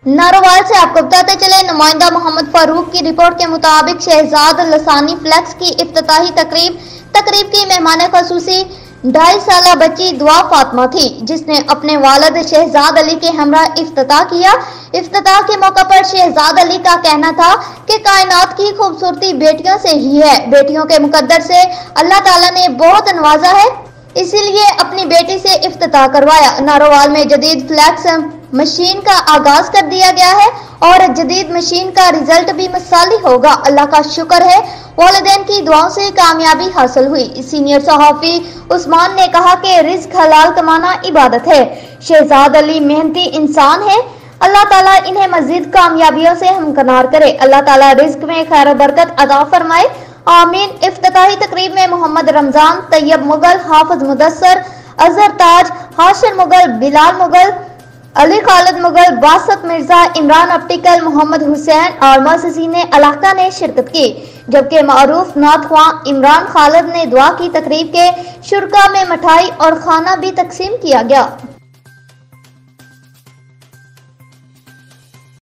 नारोवाल से आपको बताते चले, नुमाइंदा मोहम्मद फारूक की रिपोर्ट के मुताबिक शहजाद लसानी फ्लेक्स की इफ्तिताही तकरीब की मेहमान खसूसी 2.5 साल बच्ची दुआ फातिमा थी, जिसने अपने वालिद शहजाद अली के हमरा इफ्तिताह किया। इफ्तिताह के मौका पर शहजाद अली का कहना था कि कायनात की खूबसूरती बेटियों से ही है, बेटियों के मुकद्दर से अल्लाह ताला ने बहुत नवाजा है, इसीलिए अपनी बेटी से इफ्तिताह करवाया। नारोवाल में जदीद फ्लैक्स मशीन का आगाज कर दिया गया है और जदीद मशीन का रिजल्ट भी मिसाली होगा। अल्लाह का शुक्र है, वालिदैन की दुआओं से कामयाबी हासिल हुई। सीनियर सहाफी उस्मान ने कहा कि रिज्क हलाल कमाना इबादत है। शहजाद अली मेहनती इंसान है, अल्लाह ताला इन्हें मजीद कामयाबियों से हमकनार करे। अल्लाह ताला रिज्क में खैर बरकत अता फरमाए, आमीन। इफ्तिताही तकरीब में मोहम्मद रमजान, तैयब मुगल, हाफिज मुदस्सर, अजहर ताज, हाशिर मुगल, बिलाल मुगल, अली खालिद मुगल, बासत मिर्जा, इमरान ऑप्टिकल, मोहम्मद हुसैन और मुअज़्ज़िज़ीन इलाका ने शिरकत की, जबकि मारूफ नात ख्वां इमरान खालिद ने दुआ की। तकरीब के शुरका में मिठाई और खाना भी तकसीम किया गया।